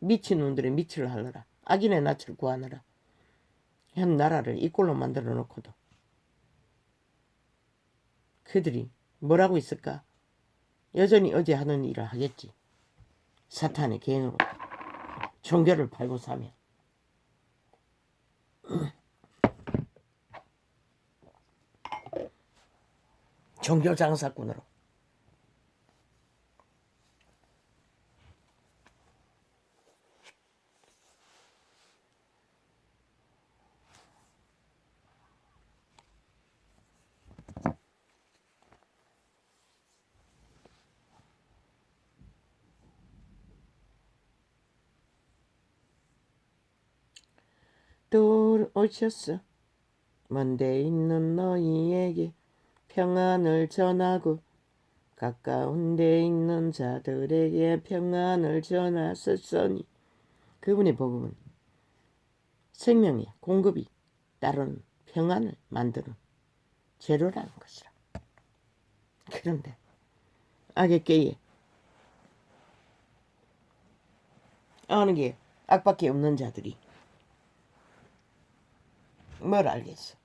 미친놈들의 미치를 하느라 악인의 낯을 구하느라 현 나라를 이 꼴로 만들어 놓고도 그들이 뭐라고 있을까? 여전히 어제 하는 일을 하겠지. 사탄의 개인으로 종교를 팔고 사며 종교 장사꾼으로 또 오셨어. 먼데 있는 너희에게 평안을 전하고 가까운 데 있는 자들에게 평안을 전하셨으니 그분의 복음은 생명의 공급이 따르는 평안을 만드는 재료라는 것이라. 그런데 악의 깨에 어느 게 악밖에 없는 자들이 뭘 알겠어.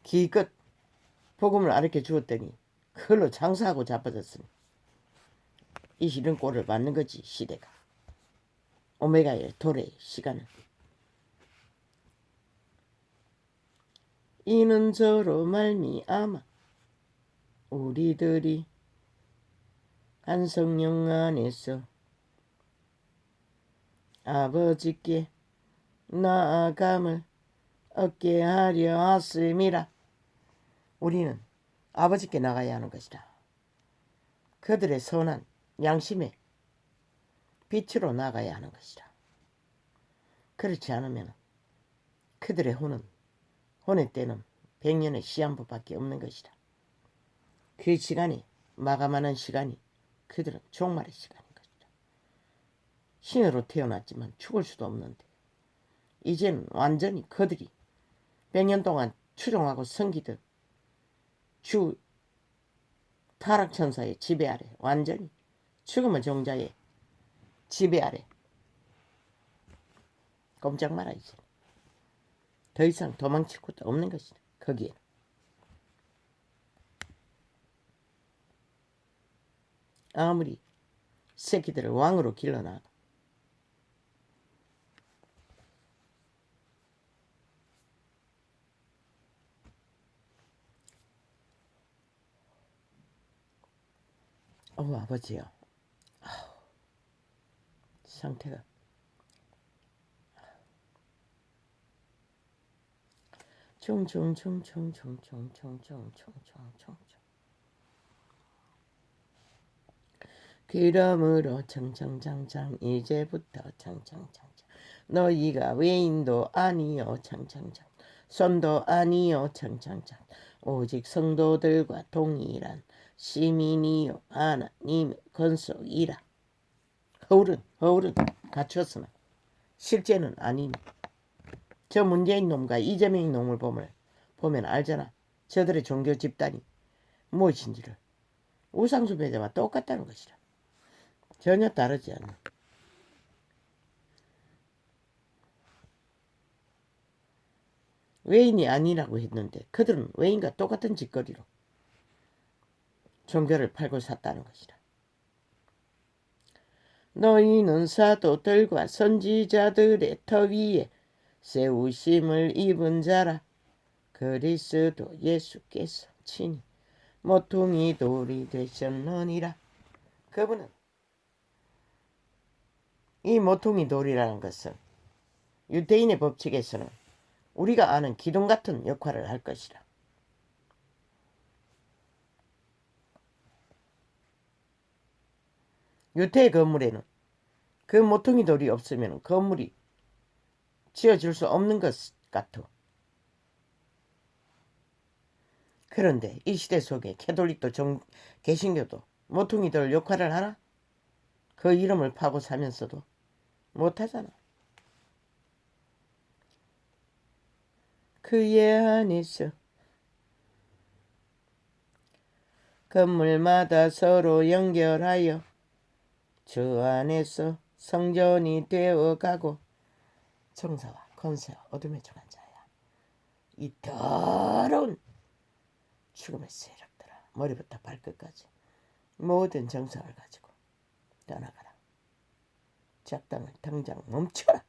기껏 복음을 가르쳐 주었더니 그걸로 장사하고 자빠졌으니 이 이런 꼴을 받는 거지. 시대가 오메가의 도래의 시간은 이는 저로 말미암아 우리들이 한 성령 안에서 아버지께 나아감을 얻게 하려 하심이라. 우리는 아버지께 나가야 하는 것이다. 그들의 선한 양심의 빛으로 나가야 하는 것이다. 그렇지 않으면 그들의 혼의 때는 100년의 시한부밖에 없는 것이다. 그 시간이 마감하는 시간이 그들은 종말의 시간인 것이다. 신으로 태어났지만 죽을 수도 없는데 이제는 완전히 그들이 100년 동안 추종하고 섬기듯 주 타락천사의 지배 아래 완전히 죽음의 종자의 지배 아래 꼼짝 마라. 이제 더 이상 도망칠 곳도 없는 것이다. 거기에 아무리 새끼들을 왕으로 길러놔도 아버지요. 상태가 총총총총총총총총총총 그러므로 창창창창 이제부터 창창창창 너희가 외인도 아니요 창창창 손도 아니요 창창창 오직 성도들과 동일한 시민이요 하나님의 권속이라. 허울은 갖췄으나 실제는 아니니. 저 문재인 놈과 이재명 놈을 보면 알잖아. 저들의 종교 집단이 무엇인지를. 우상숭배자와 똑같다는 것이라. 전혀 다르지 않아. 외인이 아니라고 했는데 그들은 외인과 똑같은 짓거리로 종교를 팔고 샀다는 것이라. 너희는 사도들과 선지자들의 터 위에 세우심을 입은 자라. 그리스도 예수께서 친히 모퉁이 돌이 되셨느니라. 그분은 이 모퉁이 돌이라는 것은 유대인의 법칙에서는 우리가 아는 기둥 같은 역할을 할 것이라. 유대 건물에는 그 모퉁이 돌이 없으면 건물이 지어질 수 없는 것 같아. 그런데 이 시대 속에 캐톨릭도 개신교도 모퉁이 돌 역할을 하나? 그 이름을 파고 사면서도 못하잖아. 그의 안에서 건물마다 서로 연결하여 주 안에서 성전이 되어가고 정사와 권세와 어둠에 정한 자야. 이 더러운 죽음의 세력들아, 머리부터 발끝까지 모든 정성을 가지고 떠나가라. 작당을 당장 멈춰라.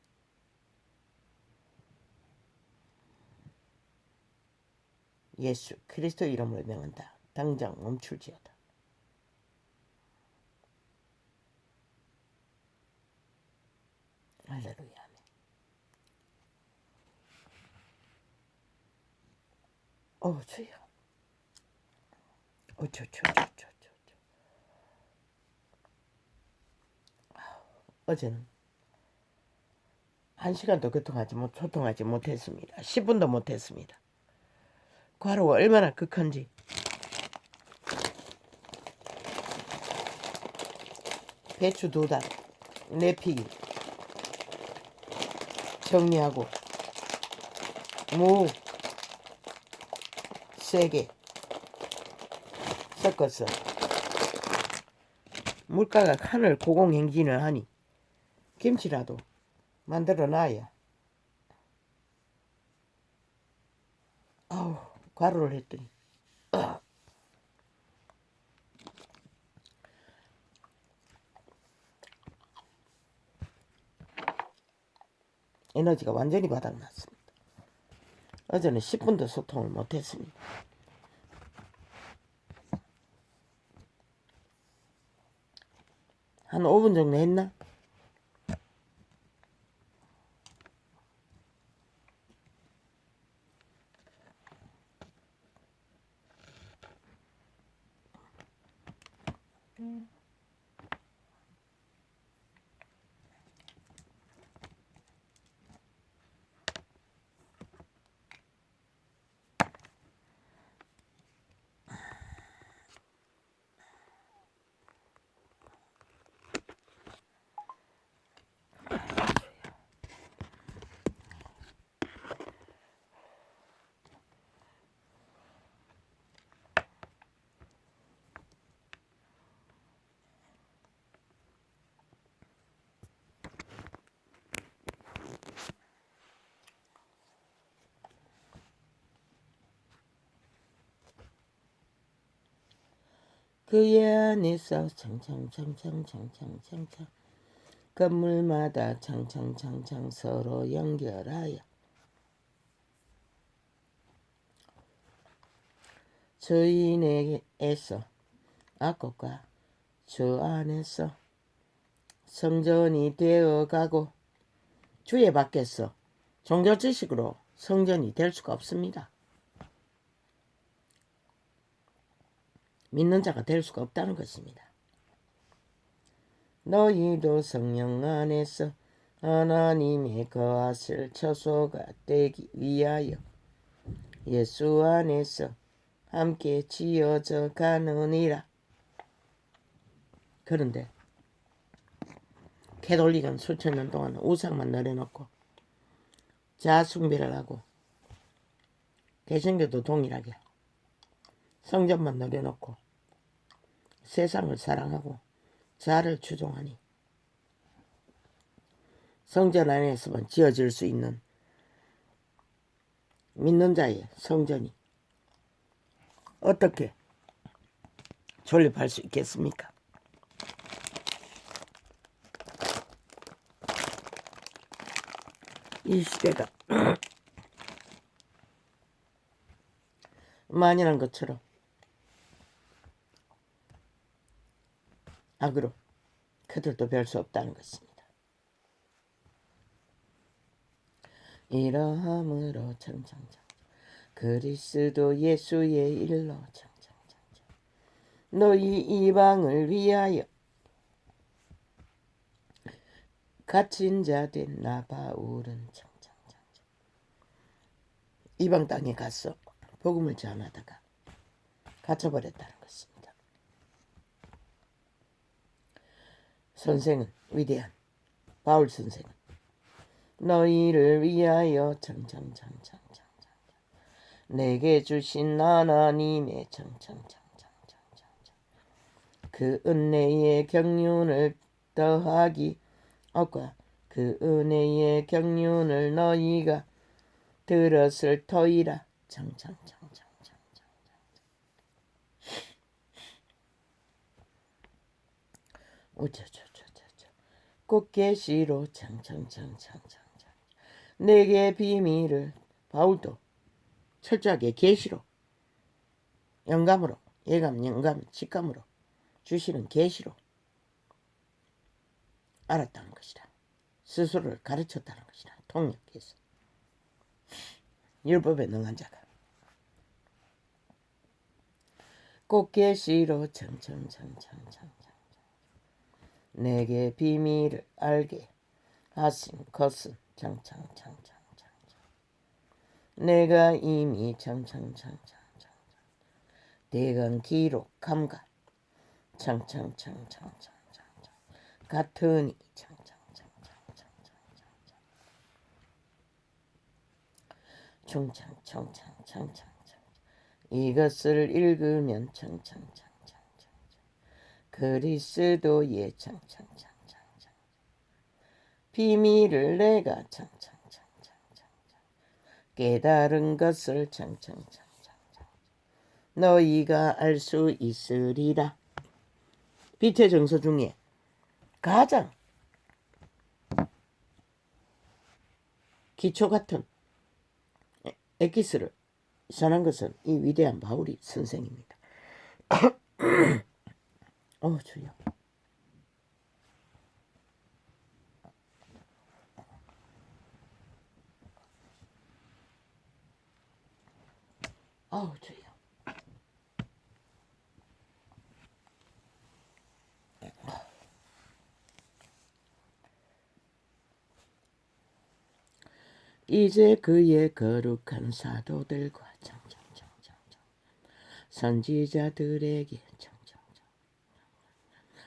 예수 그리스도 이름으로 명한다. 당장 멈출지어다. 할렐루야. 주여. 어제는 1시간도 소통하지 못했습니다. 10분도 못했습니다. 과로가 얼마나 극한지. 배추 2단 내피기 정리하고 무 3개 섞어서 물가가 하늘 고공행진을 하니 김치라도 만들어 놔야 과로를 했더니 에너지가 완전히 바닥났습니다. 어제는 10분도 소통을 못했습니다. 한 5분 정도 했나? 그의 안에서 창창창창창창창 건물마다 창창창창 서로 연결하여 주인에게서 악곡과 주 안에서 성전이 되어가고 주의 밖에서 종교 지식으로 성전이 될 수가 없습니다. 믿는 자가 될 수가 없다는 것입니다. 너희도 성령 안에서 하나님의 거하실 처소가 되기 위하여 예수 안에서 함께 지어져 가느니라. 그런데 캐톨릭은 수천 년 동안 우상만 내려놓고 자숭배를 하고, 개신교도 동일하게 성전만 내려놓고 세상을 사랑하고 자아를 추종하니 성전 안에서만 지어질 수 있는 믿는 자의 성전이 어떻게 존립할 수 있겠습니까? 이 시대가 만연한 것처럼 악으로 그들도 별 수 없다는 것입니다. 이러함으로 청청청 그리스도 예수의 일로 청청청 너희 이방을 위하여 갇힌 자 된 나 바울은 청청청 이방 땅에 가서 복음을 전하다가 갇혀버렸다는 것입니다. 선생은, 위대한 바울 선생은 너희를 위하여 청청청청청 내게 주신 하나님의 청청청청청청 그 은혜의 경륜을 더하기 없고 그 은혜의 경륜을 너희가 들었을 터이라. 청청청청청청 오쩌쩌쩌쩌쩌 곧 계시로 청청청청청청 내게 비밀을, 바울도 철저하게 계시로, 영감으로, 예감, 영감, 직감으로 주시는 계시로 알았다는 것이라. 스스로를 가르쳤다는 것이라. 통역해서 율법에 능한 자가 곧 계시로 청청청청청 내게 비밀을 알게 하신 것은 청청청청청 내가 이미 청청청청청 대강 기록함과 청청청청청청 같으니 청청청청청청 이것을 읽으면 청청청청청 그리스도의 청청청청청 비밀을 내가 청청청청청 깨달은 것을 청청청청청 너희가 알 수 있으리라. 빛의 정서 중에 가장 기초 같은 엑기스를 전한 것은 이 위대한 바울이 선생입니다. 주여. 주여. 이제 그의 거룩한 사도들과 선지자들에게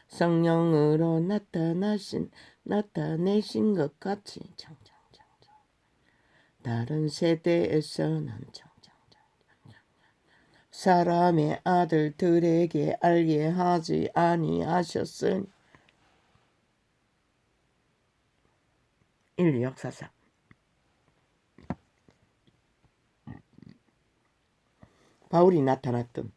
성령으로 나타내신 것 같이 다른 세대에서는 사람의 아들들에게 알게 하지 아니하셨으니 인류 역사상 바울이 나타났던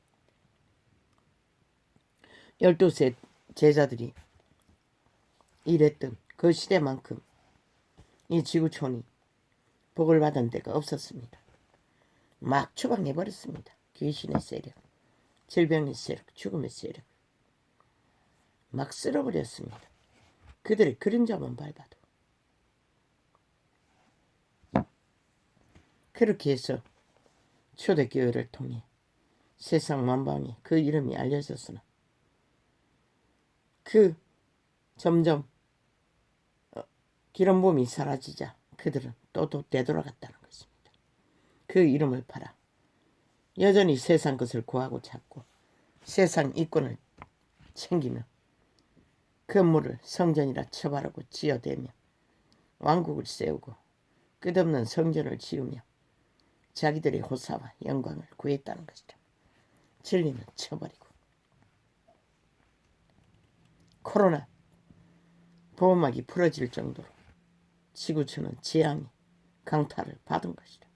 12세 제자들이 일했던 그 시대만큼 이 지구촌이 복을 받은 데가 없었습니다. 막 추방해버렸습니다. 귀신의 세력, 질병의 세력, 죽음의 세력. 막 쓸어버렸습니다. 그들의 그림자만 밟아도. 그렇게 해서 초대교회를 통해 세상 만방에 그 이름이 알려졌으나 그 점점 기름붐이 사라지자 그들은 또 되돌아갔다는 것입니다. 그 이름을 팔아 여전히 세상 것을 구하고 찾고 세상 이권을 챙기며 건물을 성전이라 처바르고 지어대며 왕국을 세우고 끝없는 성전을 지으며 자기들의 호사와 영광을 구했다는 것이다. 진리는 쳐버리고 코로나 보호막이 풀어질 정도로 지구촌은 재앙이 강타를 받은 것이다.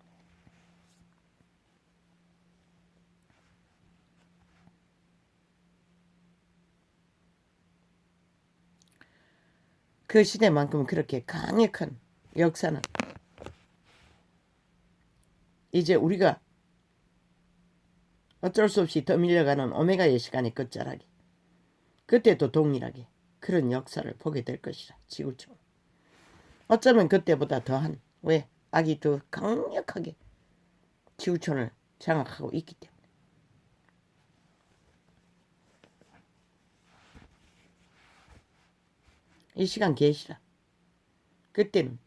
그 시대만큼 그렇게 강력한 역사는 이제 우리가 어쩔 수 없이 더 밀려가는 오메가의 시간이 끝자락에 그때도 동일하게 그런 역사를 보게 될 것이라. 지구촌 어쩌면 그때보다 더한 왜 악이 더 강력하게 지구촌을 장악하고 있기 때문에. 이 시간 계시라. 그때는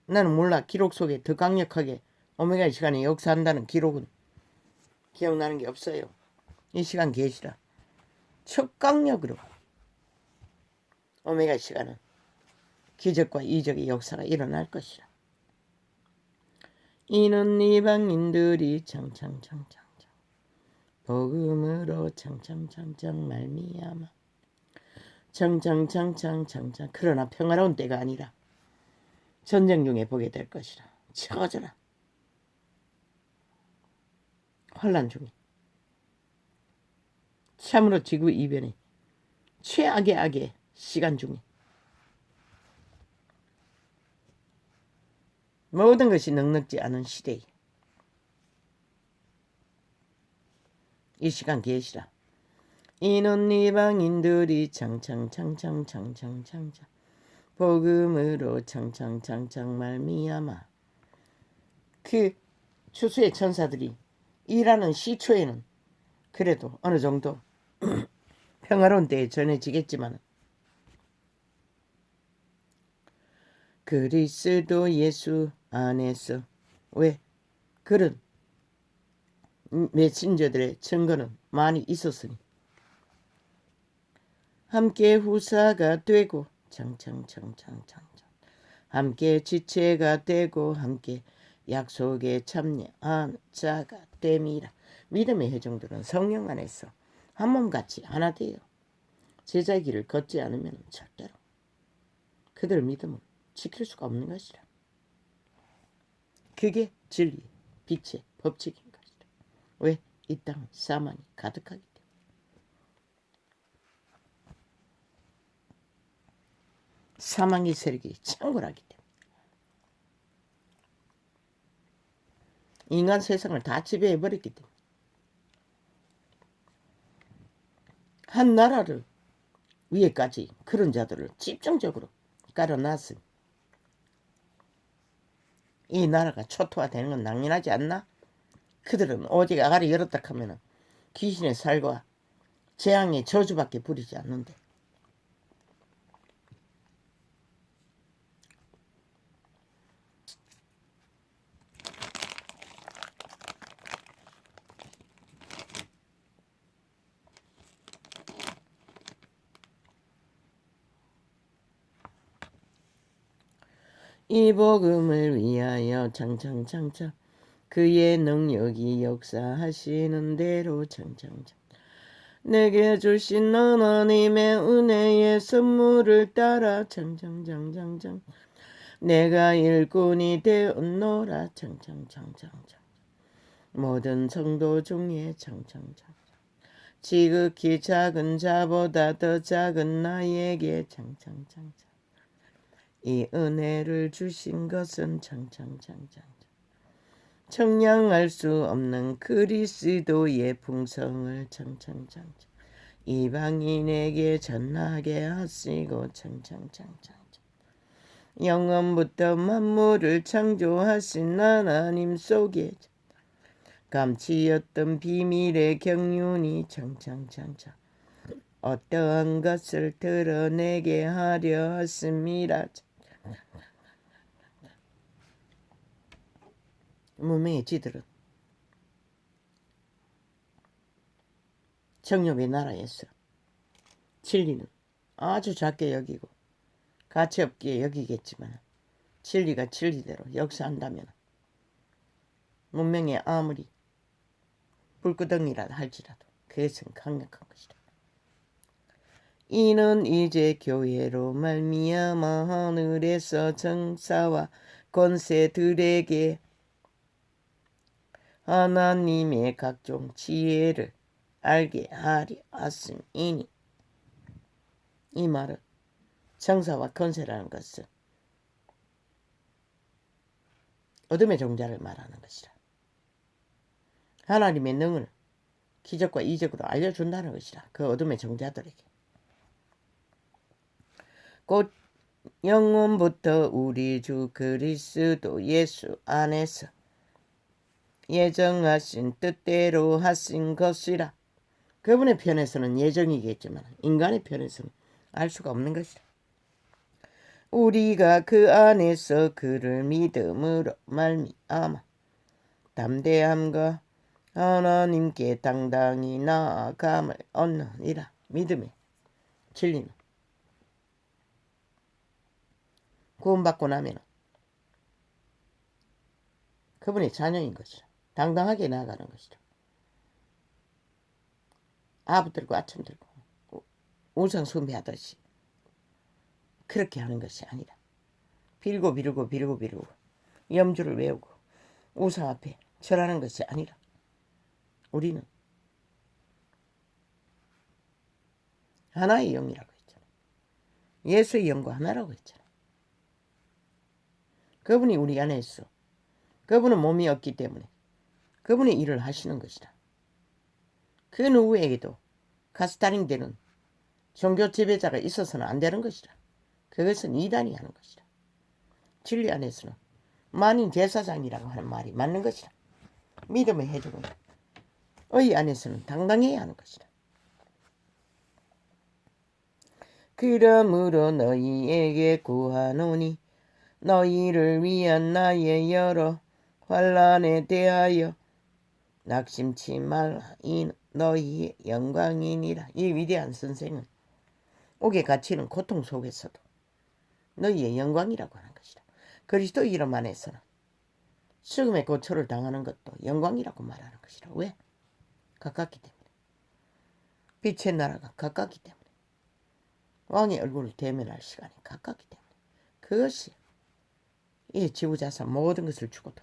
나는 몰라. 기록 속에 더 강력하게 오메가의 시간에 역사한다는 기록은 기억나는 게 없어요. 이 시간 계시라. 척강력으로 오메가 시간은 기적과 이적의 역사가 일어날 것이라. 이는 이방인들이 창창창창창 복음으로 창창창창 말미암아 창창창창창창 그러나 평화로운 때가 아니라 전쟁 중에 보게 될 것이라. 처져라. 환난 중에 참으로 지구 이변의 최악의 악의 시간 중에 모든 것이 넉넉지 않은 시대에 이 시간 계시라. 이는 이방인들이 창창창창창창창창 복음으로 창창창창 말미암아 그 추수의 천사들이 일하는 시초에는 그래도 어느 정도 평화로운 때에 전해지겠지만 그리스도 예수 안에서 왜 그런 메신저들의 증거는 많이 있었으니 함께 후사가 되고 창창창창창창 함께 지체가 되고 함께 약속에 참여한 자가 됨이라. 믿음의 회중들은 성령 안에서 한 몸같이 하나 되어 제자의 길을 걷지 않으면 절대로 그들 믿음은 지킬 수가 없는 것이라. 그게 진리, 빛의 법칙인 것이라. 왜? 이 땅은 사망이 가득하기 때문에. 사망의 세력이 창궐하기 때문에. 인간 세상을 다 지배해버렸기 때문에. 한 나라를 위에까지 그런 자들을 집중적으로 깔아놨으니 이 나라가 초토화되는 건 당연하지 않나? 그들은 오직 아가리 열었다 하면 귀신의 살과 재앙의 저주밖에 부리지 않는데 이 복음을 위하여 창창창창 그의 능력이 역사하시는 대로 창창창 내게 주신 하나님의 은혜의 선물을 따라 창창창창창 내가 일꾼이 되었노라 창창창창창 모든 성도 중에 창창창 지극히 작은 자보다 더 작은 나에게 창창창창 이 은혜를 주신 것은 창창창창 청량할 수 없는 그리스도의 풍성을 창창창창 이방인에게 전하게 하시고 창창창창 영원부터 만물을 창조하신 하나님 속에 감치었던 비밀의 경륜이 창창창창 어떠한 것을 드러내게 하려 하심이라. 문명의 지들은 정욕의 나라에서 진리는 아주 작게 여기고 가치 없게 여기겠지만 진리가 진리대로 역사한다면 문명이 아무리 불구덩이라 할지라도 그것은 강력한 것이다. 이는 이제 교회로 말미암아 하늘에서 정사와 권세들에게 하나님의 각종 지혜를 알게 하려 하심이니. 이 말은 정사와 권세라는 것은 어둠의 종자를 말하는 것이라. 하나님의 능을 기적과 이적으로 알려준다는 것이라. 그 어둠의 종자들에게. 곧 영원부터 우리 주 그리스도 예수 안에서 예정하신 뜻대로 하신 것이라. 그분의 편에서는 예정이겠지만 인간의 편에서는 알 수가 없는 것이라. 우리가 그 안에서 그를 믿음으로 말미암아 담대함과 하나님께 당당히 나아감을 얻느니라. 믿음의 진리는 구원받고 나면 그분의 자녀인 것이라. 당당하게 나아가는 것이라. 아부 들고 아첨 들고 우상 숭배하듯이 그렇게 하는 것이 아니라 빌고 염주를 외우고 우상 앞에 절하는 것이 아니라 우리는 하나의 영이라고 했잖아. 예수의 영과 하나라고 했잖아. 그분이 우리 안에 있어. 그분은 몸이 없기 때문에 그분의 일을 하시는 것이다. 그 누구에게도 가스타링 되는 종교 지배자가 있어서는 안 되는 것이다. 그것은 이단이 하는 것이다. 진리 안에서는 만인 제사장이라고 하는 말이 맞는 것이다. 믿음의 해주는 의 안에서는 당당해야 하는 것이다. 그러므로 너희에게 구하노니 너희를 위한 나의 여러 환난에 대하여 낙심치 말라. 이 너희의 영광이니라. 이 위대한 선생은 옥에 갇히는 고통 속에서도 너희의 영광이라고 하는 것이다. 그리스도 이름 안에서는 죽음의 고초를 당하는 것도 영광이라고 말하는 것이다. 왜? 가깝기 때문에. 빛의 나라가 가깝기 때문에. 왕의 얼굴을 대면할 시간이 가깝기 때문에. 그것이 이 지구자산 모든 것을 주고도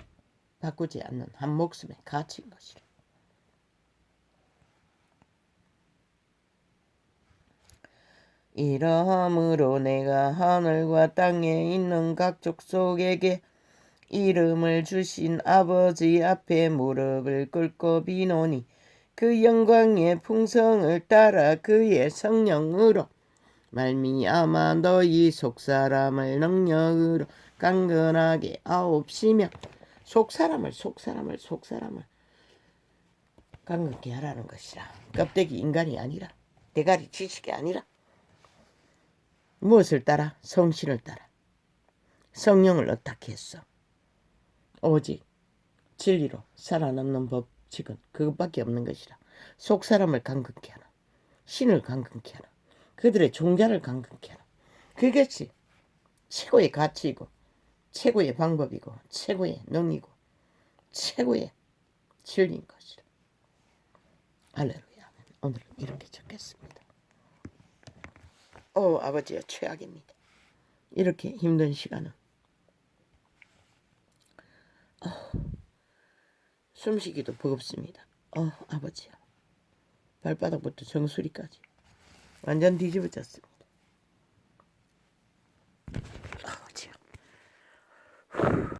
바꾸지 않는 한 목숨의 가치인 것이라. 이러함으로 내가 하늘과 땅에 있는 각 족속에게 이름을 주신 아버지 앞에 무릎을 꿇고 비노니 그 영광의 풍성을 따라 그의 성령으로 말미암아 너희 속사람을 능력으로 강건하게 하옵시며. 속사람을 강건케 하라는 것이라. 껍데기 인간이 아니라 대가리 지식이 아니라 무엇을 따라? 성신을 따라. 성령을 어떻게 했어? 오직 진리로 살아남는 법칙은 그것밖에 없는 것이라. 속사람을 강건케 하라. 신을 강건케 하라. 그들의 종자를 강건케 하라. 그것이 최고의 가치이고 최고의 방법이고 최고의 능이고 최고의 진리인 것이라. 할렐루야. 오늘은 이렇게 적겠습니다. 아버지여, 최악입니다. 이렇게 힘든 시간은 숨쉬기도 버겁습니다. 아버지야, 발바닥부터 정수리까지 완전 뒤집어졌습니다. 아버지야.